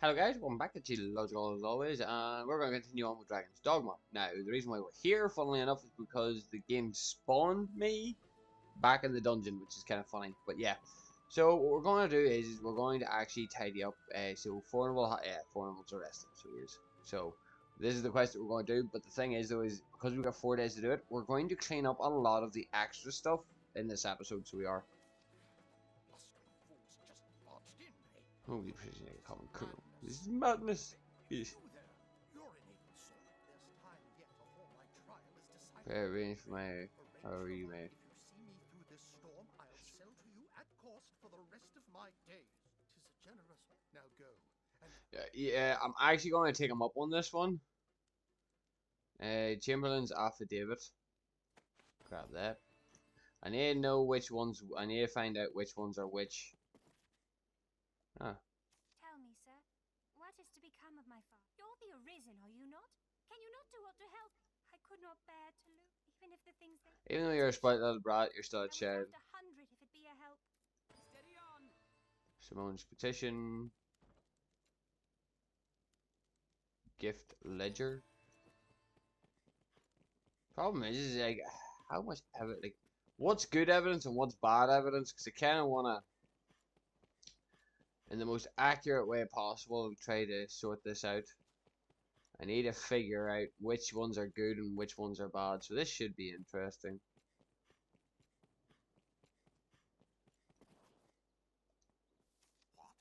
Hello guys, welcome back to Logical as always, and we're going to continue on with Dragon's Dogma. Now, the reason why we're here, funnily enough, is because the game spawned me back in the dungeon, which is kind of funny, but yeah. So, what we're going to do is we're going to actually tidy up, so Fornival's arrested, so he is. So, this is the quest that we're going to do, but the thing is though, is because we've got 4 days to do it, we're going to clean up a lot of the extra stuff in this episode, so we are. Holy prison, common criminal. This is madness. Yes. Prepare range for my. How are you, mate? If you see me through this storm, I'll sell to you at cost for the rest of my days. 'Tis a generous. Now go. Yeah, I'm actually going to take him up on this one. Chamberlain's affidavit. Grab that. I need to know which ones. I need to find out which ones are which. Ah. Tell me, sir, what is to become of my father? You're the Arisen, are you not? Can you not do aught to help? I could not bear to lose, even if the things they... Even though you're a sprite little brat, you're still a child. 100 if it be a help. Steady on. Simone's petition. Gift ledger. Problem is like, how much evidence? Like, what's good evidence and what's bad evidence? Because I kind of wanna, in the most accurate way possible, try to sort this out. I need to figure out which ones are good and which ones are bad. So this should be interesting. What?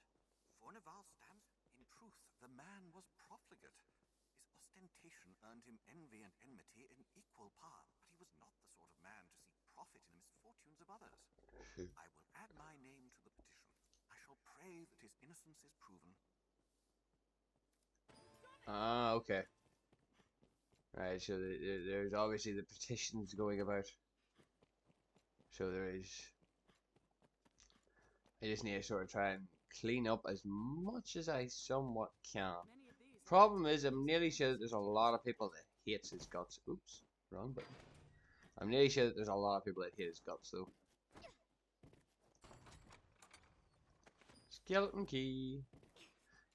Fornival stands? In truth, the man was profligate. His ostentation earned him envy and enmity in equal part, but he was not the sort of man to seek profit in the misfortunes of others. I will add my name to the petition. I shall pray that his innocence is proven. Ah, okay. Right, so there's obviously the petitions going about. So there is. I just need to sort of try and clean up as much as I somewhat can. Problem is, I'm nearly sure that there's a lot of people that hates his guts. Oops, wrong button. I'm nearly sure that there's a lot of people that hate his guts, though. Skeleton key.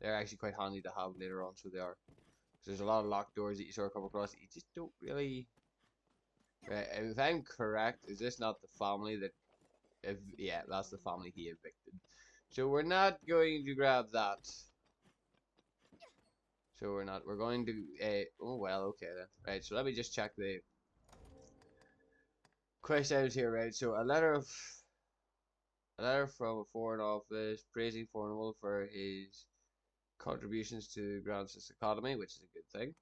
They're actually quite handy to have later on, so they are. Because there's a lot of locked doors that you sort of come across that you just don't really... Right, if I'm correct, is this not the family that... Yeah, that's the family he evicted. So we're not going to grab that. So we're not. We're going to... oh, well, okay then. Right, so let me just check the... quest out here, right? So a letter from a foreign office praising Fornival for his contributions to Grand Swiss economy, which is a good thing.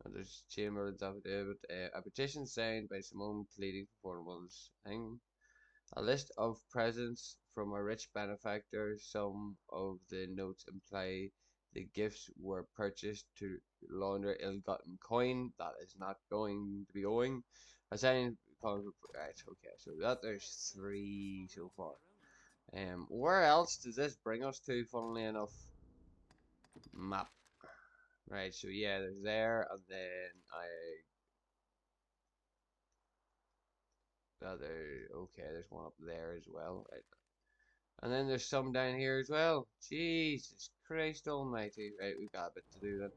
And there's Chamberlain's affidavit, a petition signed by Simone pleading for Fornival's thing. A list of presents from a rich benefactor. Some of the notes imply the gifts were purchased to launder ill-gotten coin. That is not going to be going. A signed right, okay, so there's 3 so far. Where else does this bring us to, funnily enough? Map. Right, so yeah, there's there, and then okay, there's one up there as well, right? And then there's some down here as well. Jesus Christ almighty. Right, we've got a bit to do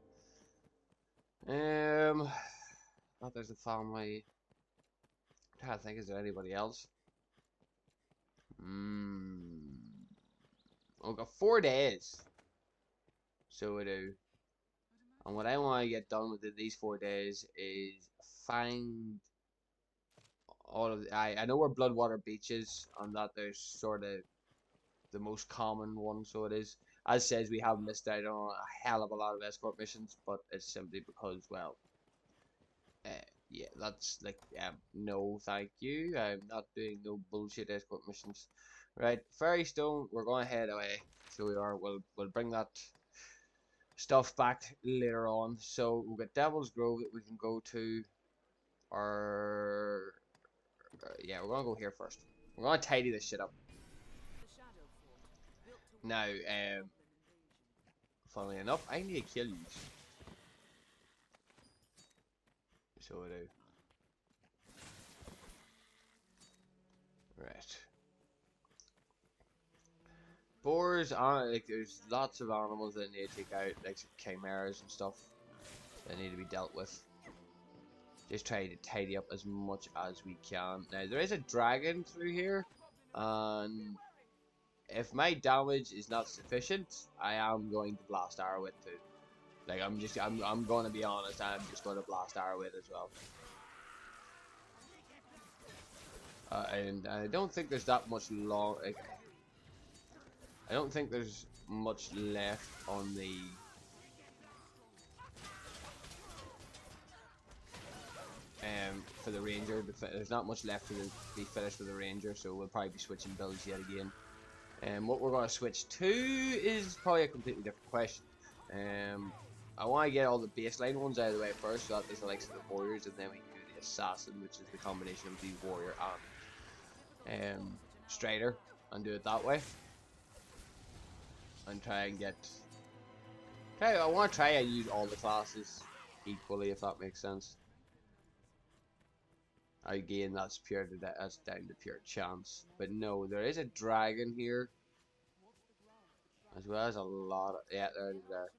then. Thought there's a family. I'm trying to think, is there anybody else? We've got 4 days. So we do. And what I want to get done within these 4 days is find all of the, I know where Bloodwater Beach is, and that there's sort of the most common one, so it is. As says, we have missed out on a hell of a lot of escort missions, but it's simply because, well, yeah, that's like, no thank you. I'm not doing no bullshit escort missions. Right, Fairy Stone, we're going to head away. So we are, we'll bring that stuff back later on. So we've got Devil's Grove that we can go to. Or yeah, we're gonna go here first. We're gonna tidy this shit up. Now, funnily enough, I need to kill you. So I do. Right. Boars are like there's lots of animals that need to take out, like some chimeras and stuff that need to be dealt with. Just try to tidy up as much as we can. Now there is a dragon through here, and if my damage is not sufficient, I am going to blast arrow it too. Like I'm going to be honest, I'm just going to blast arrow it as well. And I don't think there's that much long. Like, I don't think there's much left on the. For the ranger, there's not much left to be finished with the ranger, so we'll probably be switching builds yet again. And what we're going to switch to is probably a completely different question. I want to get all the baseline ones out of the way first, so that there's the likes of the warriors, and then we can do the assassin, which is the combination of the warrior and strider, and do it that way. And try and get. I want to try and use all the classes equally, if that makes sense. Again, that's down to pure chance. But no, there is a dragon here, as well as a lot of there.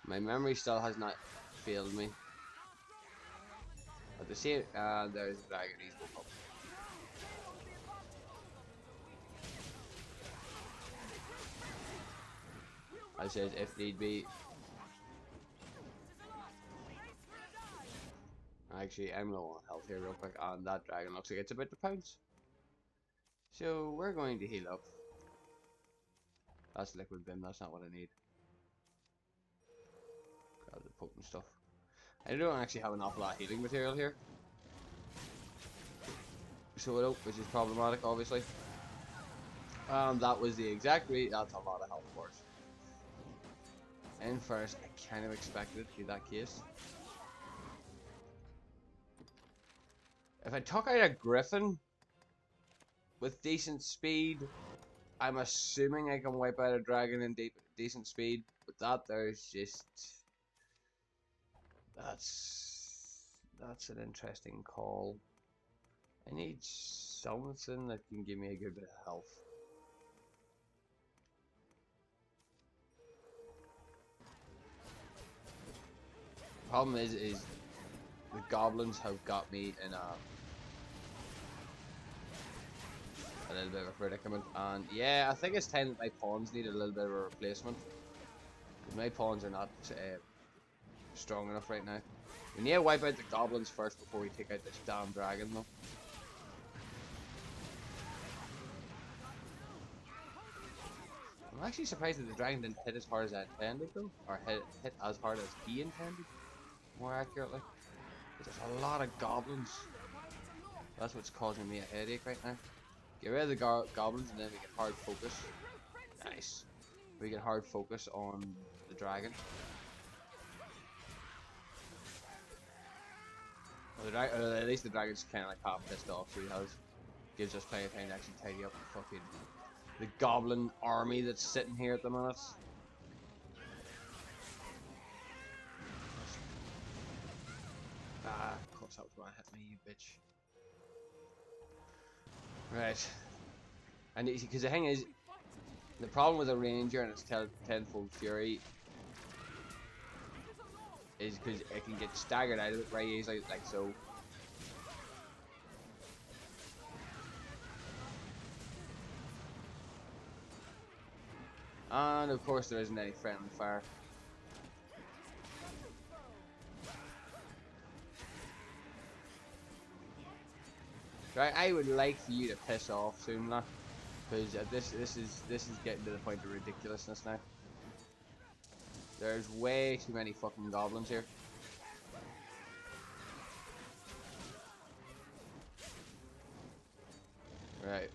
My memory still has not failed me. At the same, there's a dragon. He's woke up. I said if need be. Actually, I'm low on health here real quick, and that dragon looks like it's about to pounce. So we're going to heal up. That's liquid bin, that's not what I need. Grab the potent stuff. I don't actually have an awful lot of healing material here. So I don't, which is problematic obviously. That was the exact rate, that's a lot of health for us. And first, I kind of expected it to be that case. If I took out a griffin with decent speed, I'm assuming I can wipe out a dragon in decent speed. But that there's just that's an interesting call. I need something that can give me a good bit of health. Problem is the goblins have got me in a little bit of a predicament, and yeah, I think it's time that my pawns need a little bit of a replacement. My pawns are not strong enough right now. We need to wipe out the goblins first before we take out this damn dragon, though. I'm actually surprised that the dragon didn't hit as hard as I intended, though, or hit as hard as he intended, more accurately. There's a lot of goblins. That's what's causing me a headache right now. Get rid of the goblins and then we can hard focus. Nice. We can hard focus on the dragon. Well, at least the dragon's kind of like half pissed off, so gives us plenty of time to actually tidy up the goblin army that's sitting here at the minute. Ah, of course that was gonna hit me, you bitch. Right. And because the thing is, the problem with a ranger and its tenfold fury is because it can get staggered out of it very easily, like so. And of course there isn't any friendly fire. Right, I would like for you to piss off soon, now, because this is getting to the point of ridiculousness now. There's way too many fucking goblins here. Right.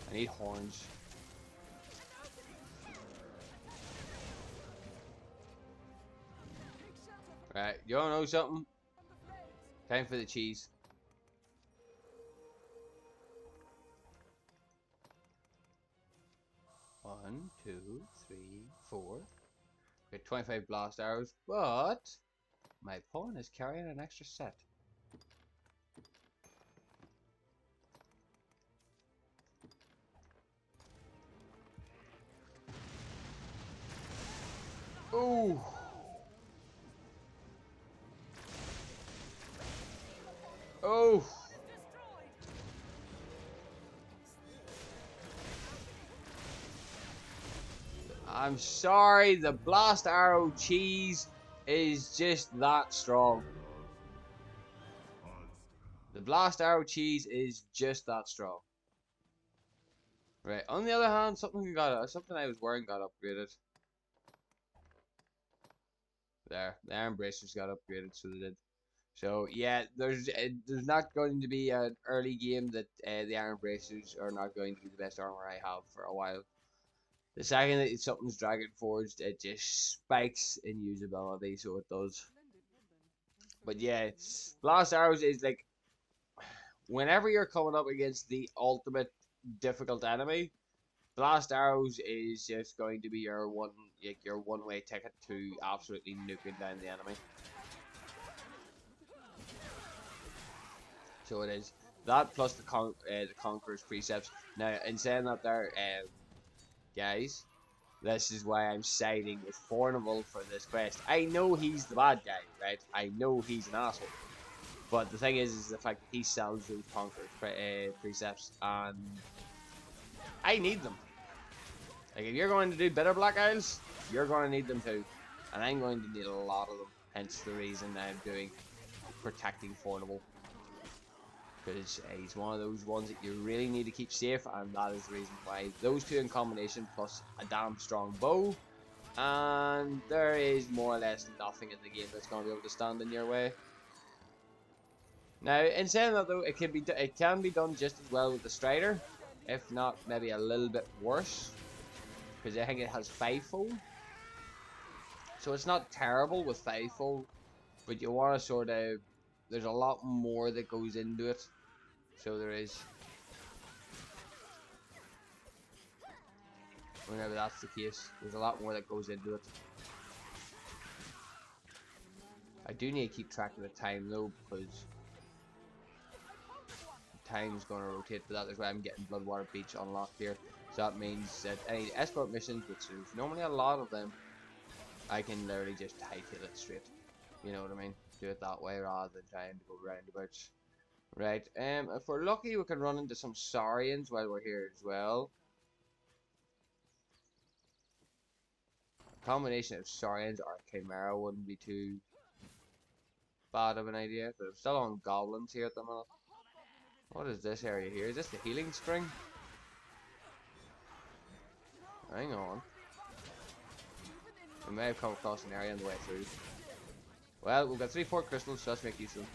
I need horns. Right, you wanna know something? Time for the cheese. 1, 2, 3, 4. Got 25 blast arrows, but my pawn is carrying an extra set. Ooh. Oh. I'm sorry, the blast arrow cheese is just that strong. The blast arrow cheese is just that strong. Right. On the other hand, something I was wearing got upgraded. There, the iron bracers got upgraded, so they did. So yeah, there's not going to be an early game that the iron bracers are not going to be the best armor I have for a while. The second that something's dragon forged, it just spikes in usability, so it does. But yeah, blast arrows is like whenever you're coming up against the ultimate difficult enemy, blast arrows is just going to be your one-way ticket to absolutely nuking down the enemy. So it is that plus the Conqueror's precepts. Now, in saying that, there, guys, this is why I'm siding with Fornival for this quest. I know he's the bad guy, right? I know he's an asshole. But the thing is the fact that he sells those Conqueror's precepts, and I need them. Like, if you're going to do better Black Isles, you're going to need them too. And I'm going to need a lot of them. Hence the reason I'm doing protecting Fornival. Because he's one of those ones that you really need to keep safe, and that is the reason why. Those two in combination, plus a damn strong bow, and there is more or less nothing in the game that's going to be able to stand in your way. Now, in saying that though, it can be done just as well with the Strider, if not maybe a little bit worse, because I think it has 5-fold. So it's not terrible with 5-fold, but you want to sort of, there's a lot more that goes into it. So there is. Whenever that's the case, there's a lot more that goes into it. I do need to keep track of the time though, because time's going to rotate, but that is why I'm getting Bloodwater Beach unlocked here. So that means that any escort missions, which is normally a lot of them, I can literally just hightail it straight. You know what I mean? Do it that way rather than trying to go roundabouts. Right, if we're lucky, we can run into some Saurians while we're here as well. A combination of Saurians or Chimera wouldn't be too bad of an idea, but I'm still on Goblins here at the minute. What is this area here? Is this the healing spring? Hang on. We may have come across an area on the way through. Well, we've got 3 4 crystals, so let's make use of them.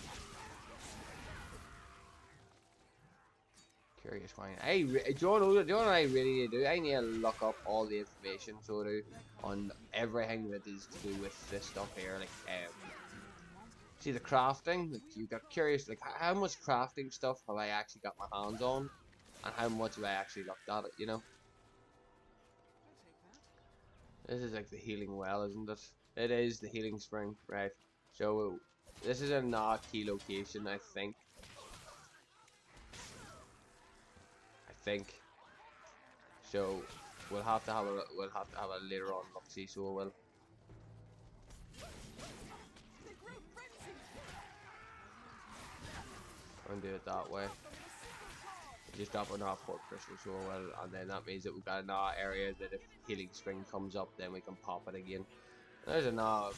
Curious wine. Do you know what I really need to do? I need to look up all the information sort of on everything that is to do with this stuff here. Like, see the crafting. Like, you got curious. Like, how much crafting stuff have I actually got my hands on, and how much have I actually looked at it? You know. This is like the healing well, isn't it? It is the healing spring, right? So this is a not key location, I think. So we'll have to have a later on look see, so we will. And do it that way. Just drop an off port crystal, so we will, and then that means that we've got another area that if healing spring comes up, then we can pop it again. There's another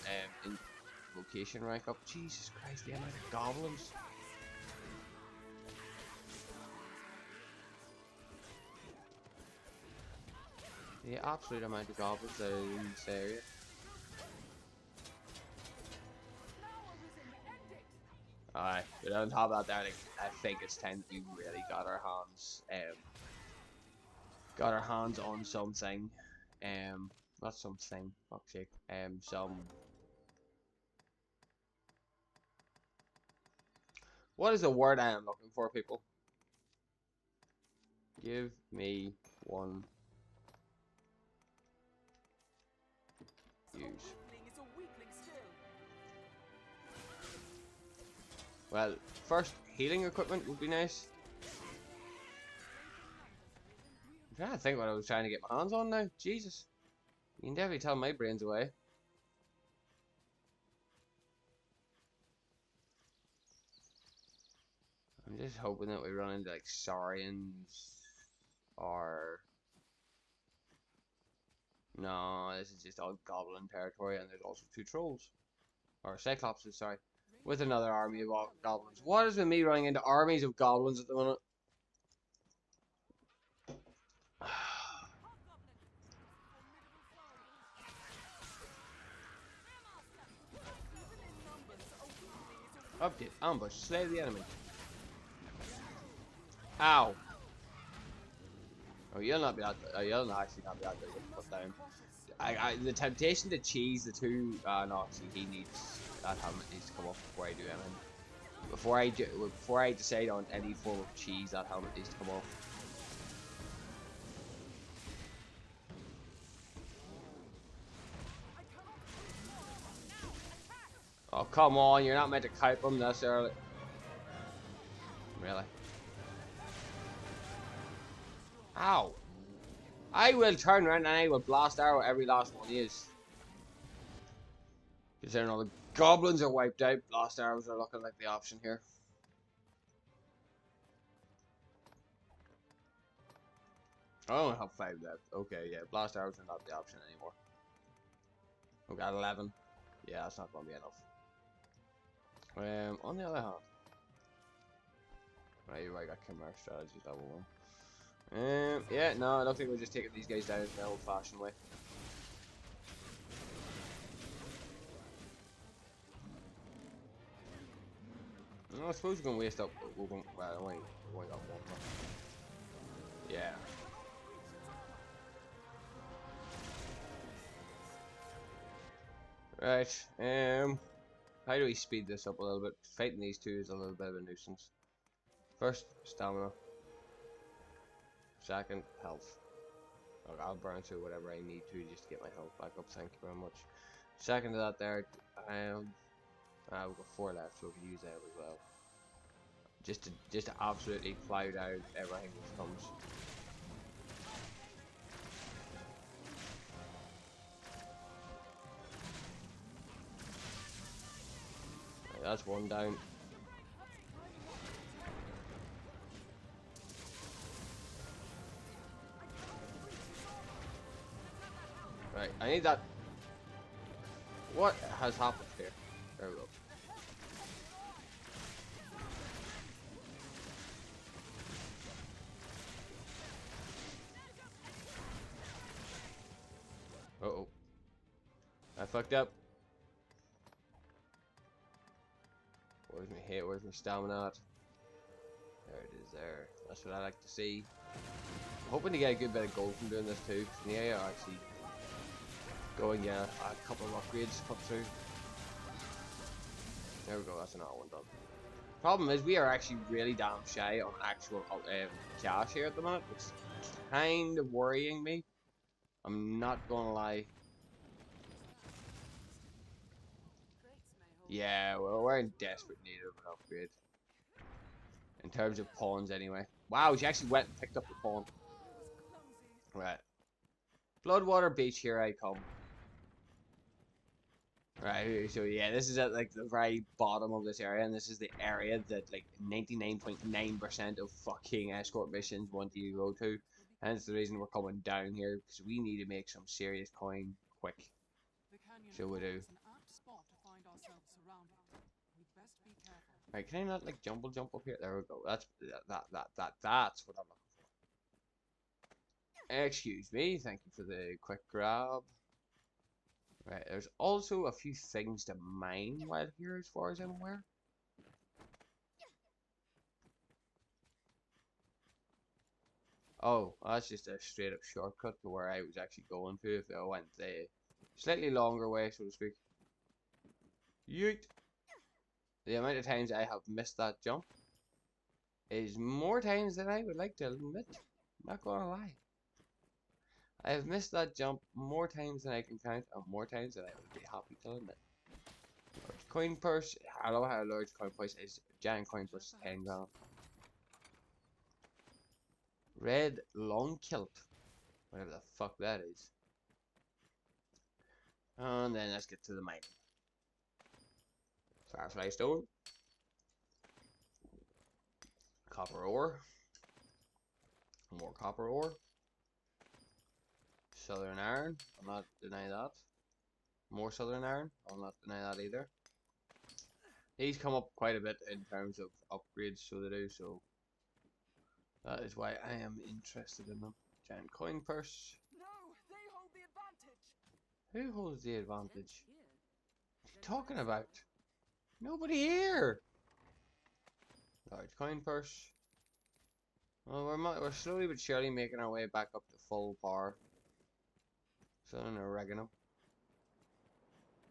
location rank up. Jesus Christ, the amount of goblins. The absolute amount of goblins that are in this area. Alright, but on top of that, I think it's time that we really got our hands on something. Not something, fuck's sake. What is the word I am looking for, people? Give me one use. Well, first, healing equipment would be nice. I'm trying to think what I was trying to get my hands on now. Jesus. You can definitely tell my brain's away. I'm just hoping that we run into like Saurians or... No, this is just all goblin territory, and there's also 2 trolls. Or Cyclopses, sorry. With another army of goblins. What is with me running into armies of goblins at the minute? Update. Ambush. Slay the enemy. Ow. Oh, you'll not be out there. Oh, you'll not actually not be out there with put down. The temptation to cheese the 2. No, see, he needs that helmet needs to come off before I do anything. Before I decide on any form of cheese, that helmet needs to come off. Oh, come on, you're not meant to kite them this early. Really? Ow. I will turn around and I will blast arrow every last one he is. Considering all the goblins are wiped out, blast arrows are looking like the option here. I only have 5 left. Okay, yeah, blast arrows are not the option anymore. We got 11. Yeah, that's not going to be enough. On the other hand, right, I got Chimera strategy level 1. Yeah, no, I don't think we're just taking these guys down the old-fashioned way. No, I suppose we're gonna waste up. We're going. Well, I only got 1 more. Yeah. Right. How do we speed this up a little bit? Fighting these 2 is a little bit of a nuisance. First, stamina. Second, health. Look, I'll burn through whatever I need to just to get my health back up. Thank you very much. Second to that, there. We've got 4 left, so we can use that as well. Just to absolutely plow down everything that comes. Right, that's 1 down. Right, I need that. What has happened here? There we go. Uh-oh. I fucked up. Where's my hit? Where's my stamina at? There it is there. That's what I like to see. I'm hoping to get a good bit of gold from doing this too. Yeah, actually go and get a couple of upgrades put through. There we go, that's another 1 done. Problem is, we are actually really damn shy on actual cash here at the moment, which is kind of worrying me. I'm not gonna lie. Yeah, well, we're in desperate need of an upgrade. In terms of pawns, anyway. Wow, she actually went and picked up the pawn. Right. Bloodwater Beach, here I come. Right, so yeah, this is at like the very bottom of this area, and this is the area that like 99.9% of fucking escort missions want you to go to. Hence the reason we're coming down here, because we need to make some serious coin quick. So we do. Right, can I not like jump up here? There we go. That's what I'm looking for. Excuse me, thank you for the quick grab. Right, there's also a few things to mine while here, as far as I'm aware. Oh, that's just a straight up shortcut to where I was actually going to if I went the slightly longer way, so to speak. Yeet! The amount of times I have missed that jump is more times than I would like to admit. Not gonna lie. I have missed that jump more times than I can count, and more times than I would be happy to admit. Large coin purse. I love how large coin purse is. Giant coin purse is 10 grand. Red long kilt. Whatever the fuck that is. And then let's get to the mining. Firefly stone. Copper ore. More copper ore. Southern iron. I'll not deny that. More southern iron. I'll not deny that either. These come up quite a bit in terms of upgrades, so they do, so that is why I am interested in them. Giant coin purse. No, they hold the advantage. Who holds the advantage? What are you talking about? Nobody here! Large coin purse. Well, we're slowly but surely making our way back up to full power. Southern oregano.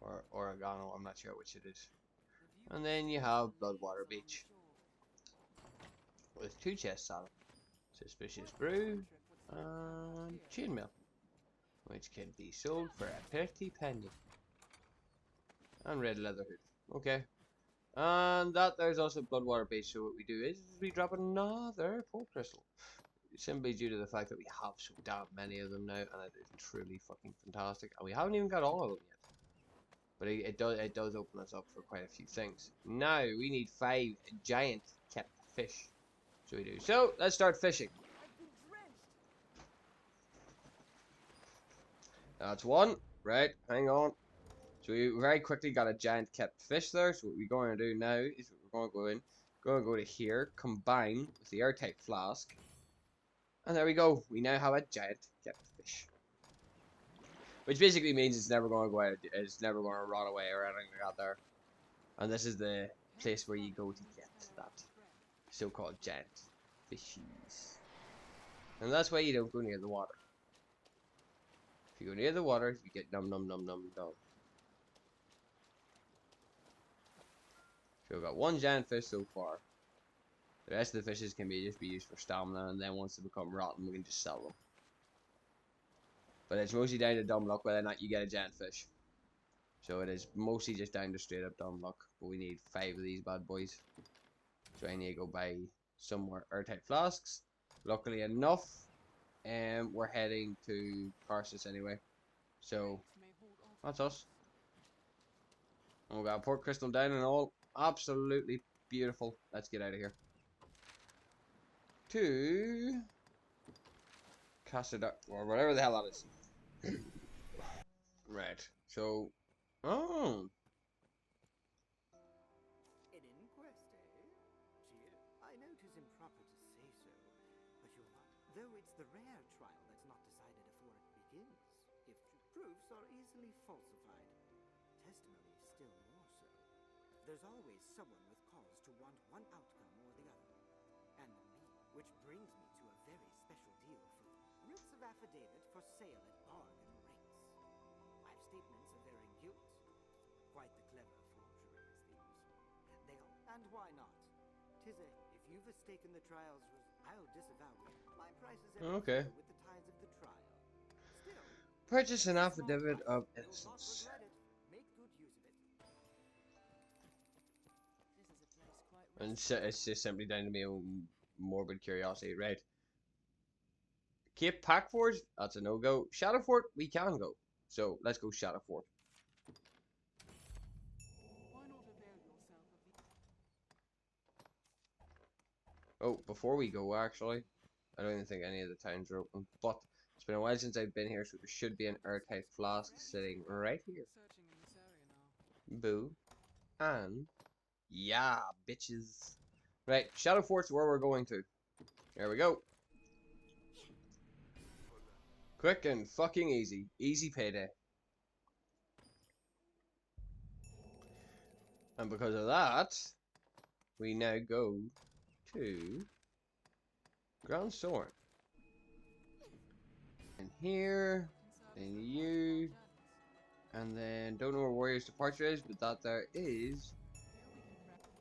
Or oregano, I'm not sure which it is. And then you have Bloodwater Beach. With 2 chests on it. Suspicious Brew and Chainmail. Which can be sold for a pretty penny. And Red Leather Hood. Okay. And that there's also Bloodwater Beach, so what we do is we drop another port crystal. Simply due to the fact that we have so damn many of them now, and it is truly fucking fantastic. And we haven't even got all of them yet. But it does open us up for quite a few things. Now we need 5 giant kept fish. So we do. So let's start fishing. That's one. Right, hang on. So we very quickly got a giant kept fish there. So what we're going to do now is we're going to go to here, combine with the airtight flask. And there we go. We now have a giant kept fish. Which basically means it's never going to go out, it's never going to rot away or anything like that there. And this is the place where you go to get that so-called giant fishies. And that's why you don't go near the water. If you go near the water, you get num num num num num. So we've got 1 giant fish so far. The rest of the fishes can just be used for stamina, and then once they become rotten, we can just sell them. But it's mostly down to dumb luck whether or not you get a giant fish. So it is mostly just down to straight up dumb luck. But we need 5 of these bad boys. So I need to go buy some more airtight flasks. Luckily enough, we're heading to Tarsus anyway. So that's us. And we got a port crystal down and all. Absolutely beautiful. Let's get out of here. To Casada, or whatever the hell that is. Right. So, oh. An inquest, eh? Cheer. I know 'tis improper to say so, but you're not. Though it's the rare trial that's not decided before it begins. If proofs are easily falsified, testimony still more so. There's always someone with cause to want one outcome or the other. And me, which brings me to a very special deal for writs of affidavit for sale at bargain rates. I've statements averring guilt. Quite the clever forgeries, these. They'll, and why not? 'Tis a, if you've mistaken the trials, I'll disavow it. My prices are Okay. with the tides of the trial. Still, Purchase an affidavit of you'll not innocence. regret it. Make good use of it. And it's just simply down to my own morbid curiosity, right? Cape Packford, that's a no-go. Shadowfort, we can go. So let's go Shadowfort. Oh, before we go, actually, I don't even think any of the towns are open, but it's been a while since I've been here, so there should be an airtight flask sitting right here. Boo. And yeah, bitches. Right, Shadowfort's where we're going to. There we go. Quick and fucking easy. Easy payday. And because of that, we now go to Grand Soren. And here, then you, and then don't know where Warrior's Departure is, but that there is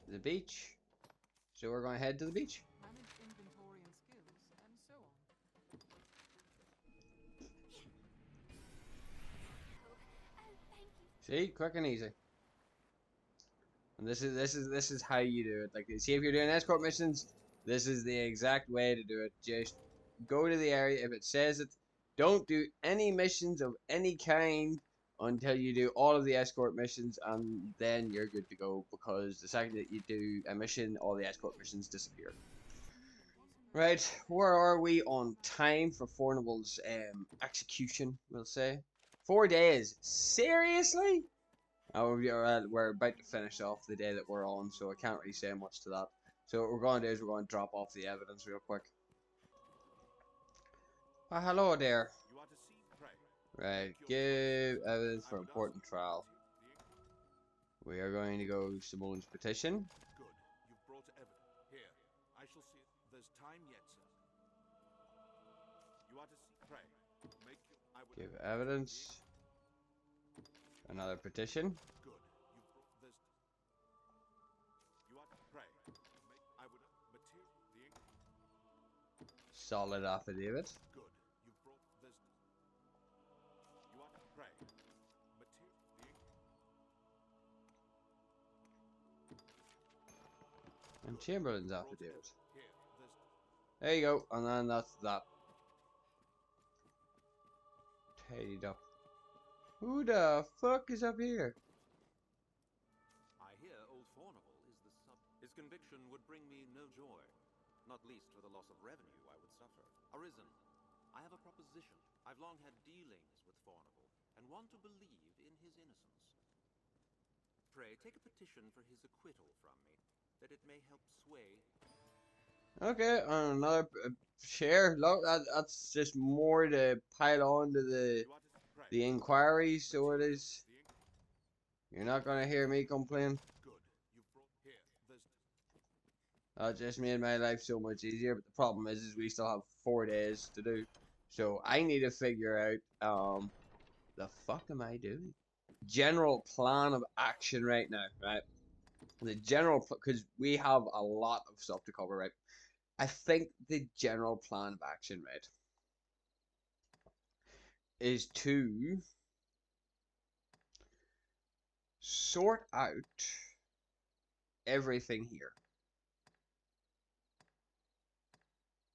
the beach. So we're going to head to the beach. See, quick and easy. And this is how you do it. Like, see, if you're doing escort missions, this is the exact way to do it. Just go to the area if it says it. Don't do any missions of any kind until you do all of the escort missions, and then you're good to go. Because the second that you do a mission, all the escort missions disappear. Right, where are we on time for Fornival's execution? We'll say 4 days. Seriously? Oh, we're about to finish off the day that we're on, so I can't really say much to that. So what we're going to do is we're going to drop off the evidence real quick. Hello there. You are to see, pray. Right, give evidence for important trial. We are going to go Simone's petition. Good. You've brought evidence. Here, I shall see it. There's time yet, sir. You are to see, pray. Make you. I would. Give evidence. Another petition. Good. You've brought this. You are to pray. Make. I would. Material. The ink. Solid affidavit. Good. You've brought this. You are to pray. Material. The ink. And Chamberlain's affidavit. Here. This. There you go, and then that's that. Tidied up. Who the fuck is up here? I hear old Fornival is the sub. His conviction would bring me no joy, not least for the loss of revenue I would suffer. Arisen, I have a proposition. I've long had dealings with Fornival, and want to believe in his innocence. Pray, take a petition for his acquittal from me, that it may help sway. Okay, another share. Look, that's just more to pile on to the You are to pray. inquiry, so it is. You're not gonna hear me complain. Good. You've brought here. This. That just made my life so much easier. But the problem is we still have 4 days to do. So I need to figure out the fuck am I doing? General plan of action right now, right? The general, because we have a lot of stuff to cover, right? I think the general plan of action, right, is to sort out everything here.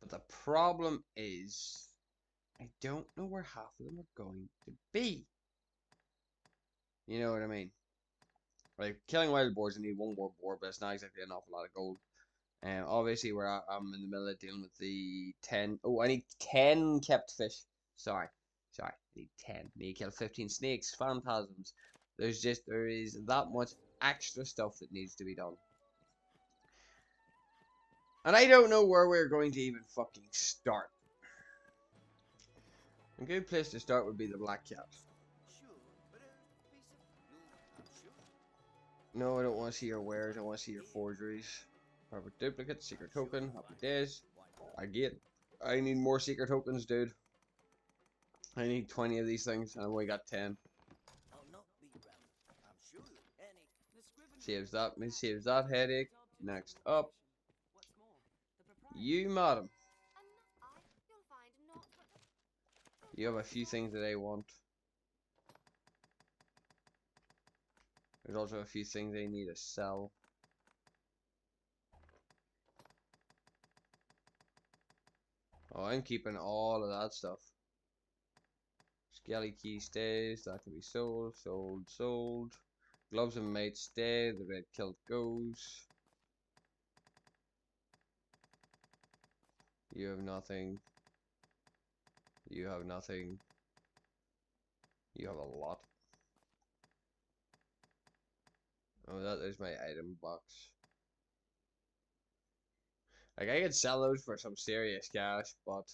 But the problem is, I don't know where half of them are going to be. You know what I mean? Like, killing wild boars, I need one more boar, but it's not exactly an awful lot of gold. Obviously, I'm in the middle of dealing with the 10. Oh, I need 10 kept fish. Sorry. I need 10. I need to kill 15 snakes, phantasms. There is that much extra stuff that needs to be done. And I don't know where we're going to even fucking start. A good place to start would be the Black Cat. No, I don't want to see your wares. I want to see your forgeries. Perfect duplicate, secret token, happy days. I need more secret tokens, dude. I need 20 of these things, and I only got 10. Saves that headache. Next up, you, madam. You have a few things that I want. There's also a few things I need to sell. Oh, I'm keeping all of that stuff. Skelly key stays, that can be sold, sold. Gloves and mates stay, the red kilt goes. You have nothing. You have nothing. You have a lot. Oh, that is my item box. Like, I could sell those for some serious cash, but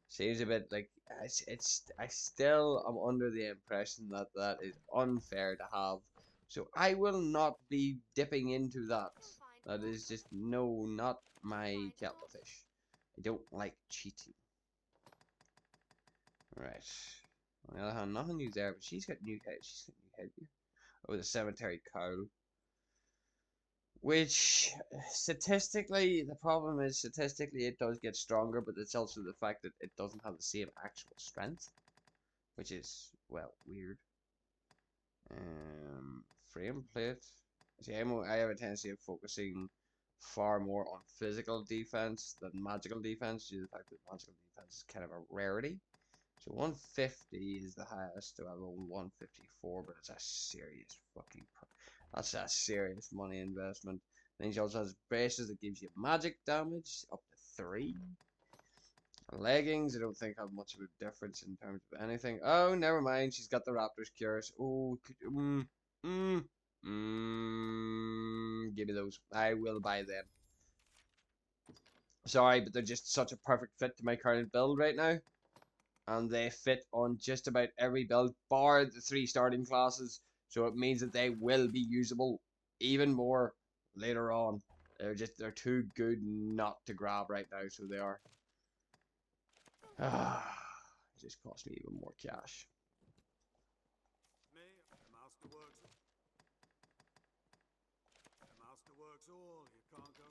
seems a bit like I still am under the impression that that is unfair to have. So I will not be dipping into that. That is just not my kettle of fish. I don't like cheating. Right. On the other hand, nothing new there, but she's got new headgear. Oh, the cemetery cowl. Which, statistically, the problem is, statistically it does get stronger, but it's also the fact that it doesn't have the same actual strength. Which is, well, weird. Frame plate. See, I have a tendency of focusing far more on physical defense than magical defense, due to the fact that magical defense is kind of a rarity. So 150 is the highest, so I have 154, but it's a serious that's a serious money investment. Then she also has braces that gives you magic damage up to 3. Leggings, I don't think have much of a difference in terms of anything. Oh, never mind. She's got the Raptor's Cures. Oh, give me those. I will buy them. Sorry, but they're just such a perfect fit to my current build right now. And they fit on just about every build, bar the 3 starting classes. So it means that they will be usable even more later on. They're too good not to grab right now, so they are. It just cost me even more cash. Me, the master works. The master works all. You can't go.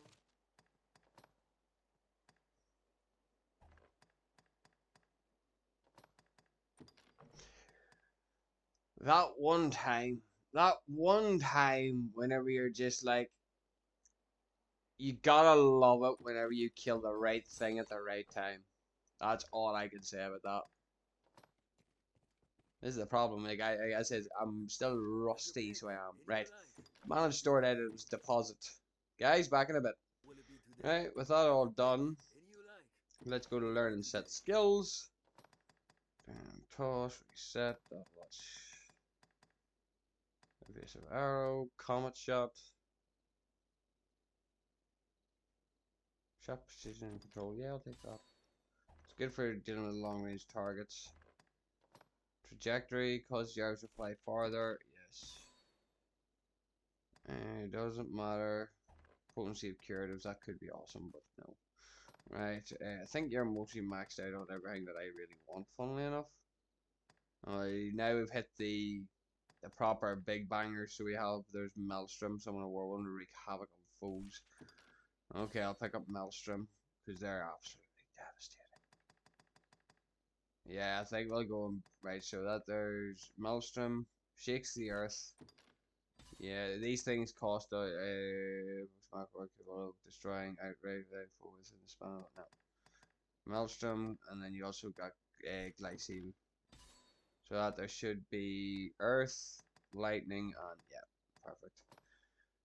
That one time, whenever you're just like, you gotta love it whenever you kill the right thing at the right time. That's all I can say about that. This is the problem. Like I said, I'm still rusty, so I am. Right. Manage stored items deposit. Guys, back in a bit. Right, with that all done, let's go to learn and set skills. Toss, reset, that was evasive arrow, comet shot. Shot precision and control. Yeah, I'll take that. It's good for dealing with long range targets. Trajectory causes the arrows to fly farther. Yes. It doesn't matter. Potency of curatives, that could be awesome, but no. Right, I think you're mostly maxed out on everything that I really want, funnily enough. Now we've hit the proper big bangers, so there's Maelstrom, someone in War 1 to wreak havoc on foes. Okay, I'll pick up Maelstrom, because they're absolutely devastating. Yeah, I think we'll go right, so that there's Maelstrom, shakes the earth. Yeah, these things cost destroying outright foes in the span of no. Maelstrom, and then you also got Glycine. So that there should be earth, lightning, and yeah, perfect.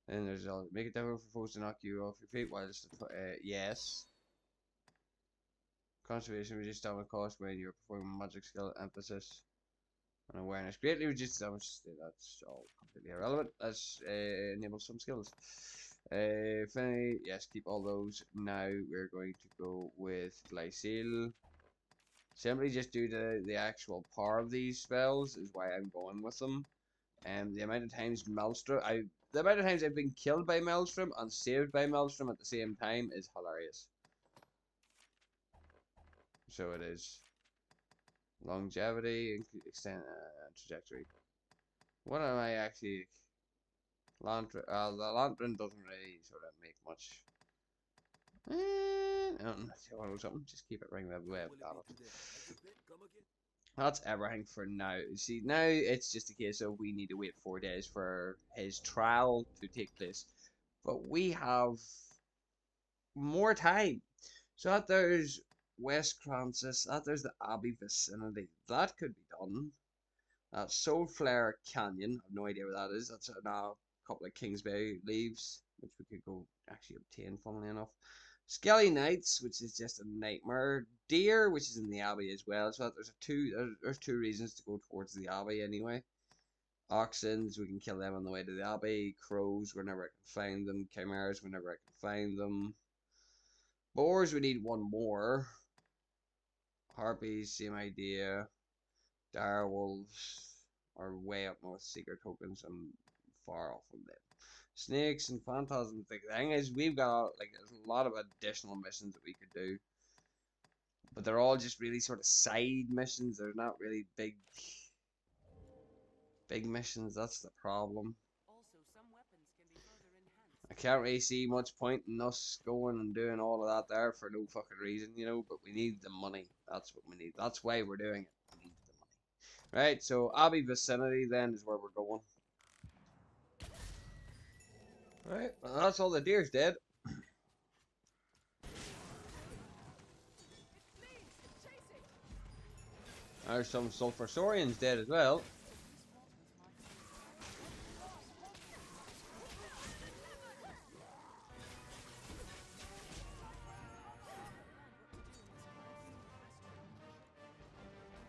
Then there's make it difficult for foes to knock you off your feet while it's yes. Conservation reduces damage cost when you're performing magic skill. Emphasis on awareness greatly reduces damage. That's all completely irrelevant. Let's enable some skills. Finally, yes, keep all those. Now we're going to go with Glycil. Simply just due to the actual power of these spells is why I'm going with them. And the amount of times the amount of times I've been killed by Maelstrom and saved by Maelstrom at the same time is hilarious. So it is longevity, extend trajectory. What am I actually? The lantern doesn't really sort of make much. Something. Just keep it ringing the web. That's everything for now. See, now it's just a case of we need to wait 4 days for his trial to take place. But we have more time. So that there's West Francis, that there's the Abbey vicinity. That could be done. Soul Flare Canyon, I have no idea where that is. That's now a couple of Kingsbay leaves, which we could go actually obtain, funnily enough. Skelly Knights, which is just a nightmare. Deer, which is in the Abbey as well. So there's two reasons to go towards the Abbey anyway. Oxens, we can kill them on the way to the Abbey. Crows, whenever I can find them. Chimeras, whenever I can find them. Boars, we need one more. Harpies, same idea. Direwolves are way up north. Secret tokens, I'm far off from them. Snakes and phantasms. The thing is, we've got there's a lot of additional missions that we could do, but they're all just really sort of side missions. They're not really big missions. That's the problem. Also, some weapons can be further enhanced. I can't really see much point in us going and doing all of that there for no fucking reason, you know. But we need the money. That's what we need. That's why we're doing it. We need the money. Right, so Abbey vicinity then is where we're going. Right, well, that's all the deer's dead. There's some sulfur saurians dead as well.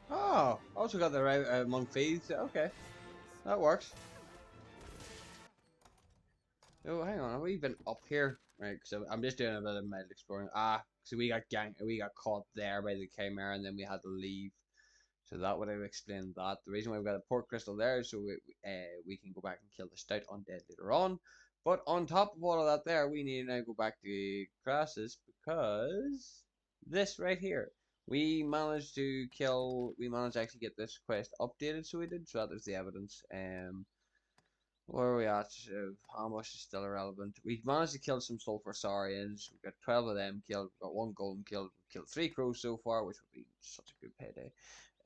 Oh, also got the right among thieves. Okay, that works. Oh, hang on, have we been up here? Right, so I'm just doing a bit of meta exploring. Ah, so we got caught there by the Chimera, and then we had to leave. So that would have explained that. The reason why we've got a port crystal there is so we can go back and kill the stout undead later on. But on top of all of that there, we need to now go back to Crassus because this right here. We managed to actually get this quest updated, so we did, so that is the evidence. Where are we at? How much is still irrelevant? We managed to kill some sulfur saurians. We got 12 of them killed. We got one golem killed. We killed 3 crows so far, which would be such a good payday.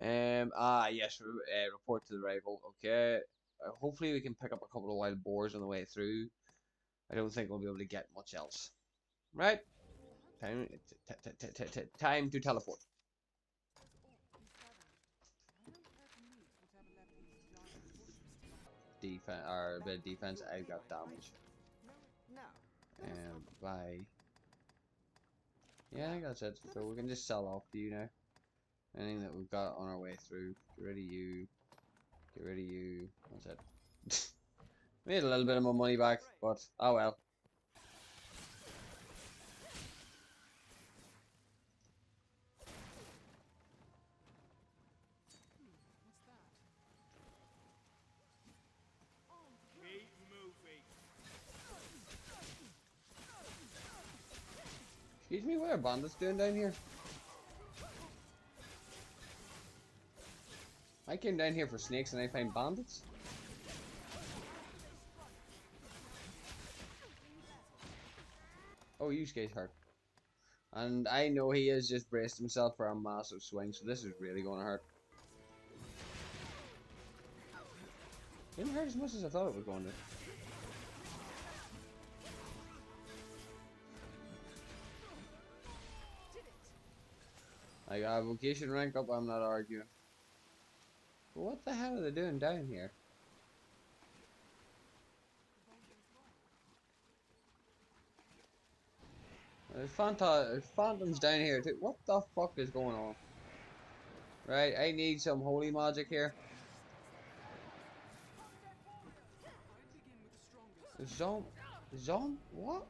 Yes, report to the rival. Okay. Hopefully we can pick up a couple of wild boars on the way through. I don't think we'll be able to get much else. Right. Time to teleport. Defense, or a bit of defense. I got damage. Bye. Yeah, I think that's it. So we can just sell off to you now. Anything that we've got on our way through. Get rid of you. Get rid of you. That's it. Made a little bit of my money back, but oh well. Excuse me, what are bandits doing down here? I came down here for snakes and I find bandits. Oh, you guys hurt. And I know he has just braced himself for a massive swing, so this is really going to hurt. Didn't hurt as much as I thought it was going to. I got a vocation rank up, I'm not arguing. But what the hell are they doing down here? There's phantoms down here too. What the fuck is going on? Right, I need some holy magic here. What?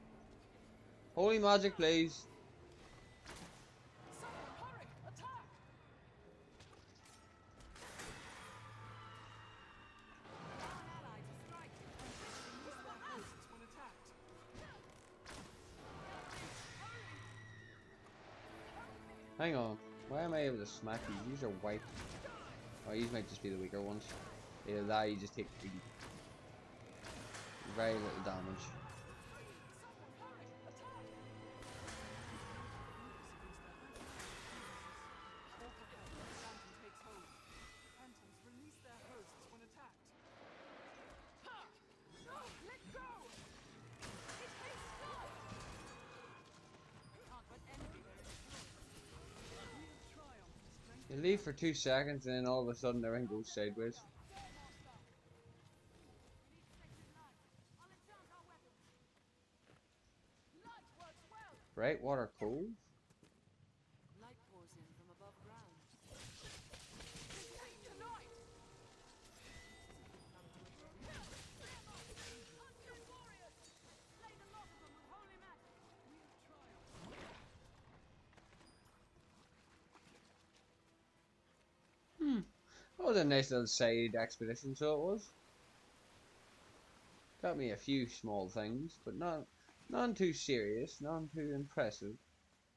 Holy magic, please. Hang on. Why am I able to smack these? These are white. Oh, these might just be the weaker ones. Either that, you just take very little damage. You leave for 2 seconds and then all of a sudden everything goes sideways. Brightwater Cove? Light pours in from above ground. That was a nice little side expedition, so it was. Got me a few small things, but none too serious, none too impressive.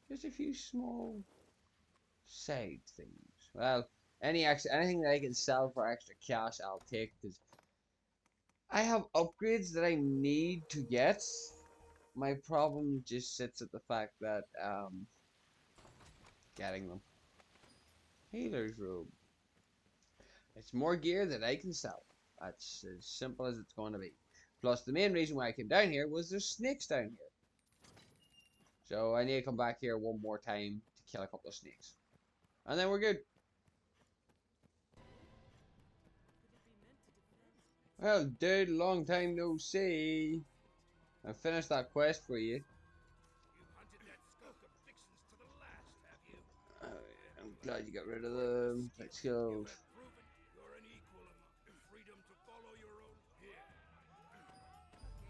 Just a few small side things. Well, anything that I can sell for extra cash, I'll take, because I have upgrades that I need to get. My problem just sits at the fact that getting them. Healer's robe. It's more gear that I can sell. That's as simple as it's going to be. Plus, the main reason why I came down here was there's snakes down here. So I need to come back here one more time to kill a couple of snakes. And then we're good. Well, dude, long time no see. I finished that quest for you. I'm glad you got rid of them. Let's go.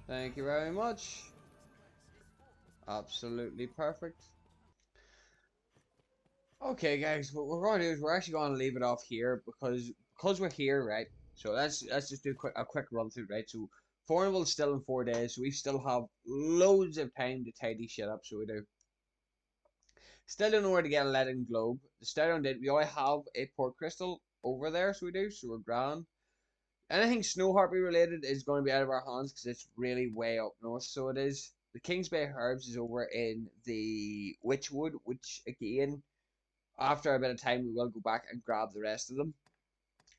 Thank you very much. Absolutely perfect. Okay, guys, what we're going to do is we're actually going to leave it off here because we're here, right? So let's just do a quick run through, right? So Fornival's still in 4 days, so we still have loads of time to tidy shit up. So we do. Still don't know where to get a leaden globe. The start on did. We already have a port crystal over there, so we do. So we're grand. Anything snow harpy related is going to be out of our hands because it's really way up north. So it is. The Kings Bay Herbs is over in the Witchwood, which again, after a bit of time, we will go back and grab the rest of them.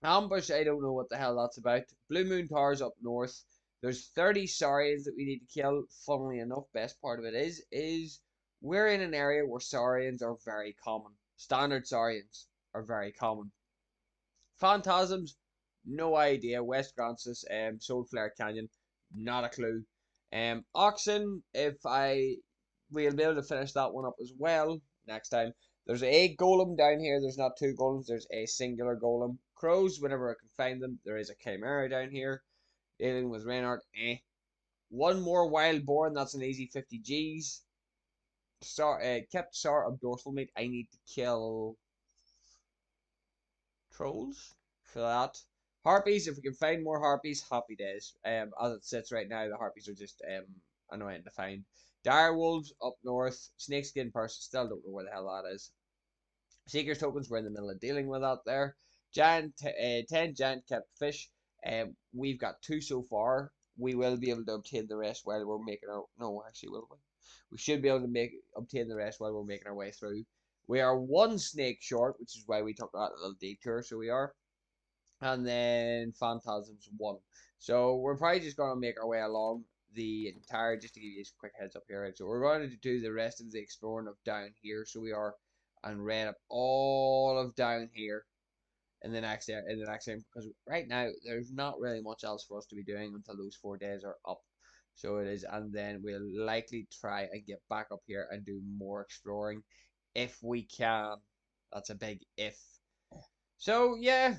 Ambush, I don't know what the hell that's about. Blue Moon Towers up north. There's 30 Saurians that we need to kill. Funnily enough, best part of it is we're in an area where Saurians are very common. Standard Saurians are very common. Phantasms, no idea. West Francis, Soulflare Canyon, not a clue. Oxen, if we'll be able to finish that one up as well next time. There's a golem down here. There's not two golems. There's a singular golem. Crows, whenever I can find them. There is a chimera down here. Dealing with Reynard, One more wild boar, that's an easy 50 Gs. Kept Star of dorsal meat. I need to kill trolls for that. Harpies, if we can find more harpies, happy days. As it sits right now, the harpies are just annoying to find. Dire wolves up north. Snakeskin person, still don't know where the hell that is. Seekers tokens, we're in the middle of dealing with that there. 10 giant kept fish. We've got 2 so far. We will be able to obtain the rest while we're making our... No, actually, will we? We should be able to obtain the rest while we're making our way through. We are 1 snake short, which is why we took that little detour, so we are. And then Phantasm's 1. So we're probably just going to make our way along the entire... Just to give you a quick heads up here, right? So we're going to do the rest of the exploring of down here, so we are... And read up all of down here in the next time, because right now there's not really much else for us to be doing until those 4 days are up. So it is, and then we'll likely try and get back up here and do more exploring if we can. That's a big if. So yeah,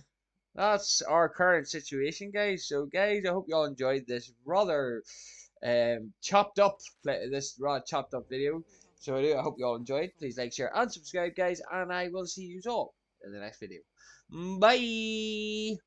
that's our current situation, guys. So guys, I hope you all enjoyed this rather chopped up video. So I hope you all enjoyed. Please like, share, and subscribe, guys, and I will see you all in the next video. Bye!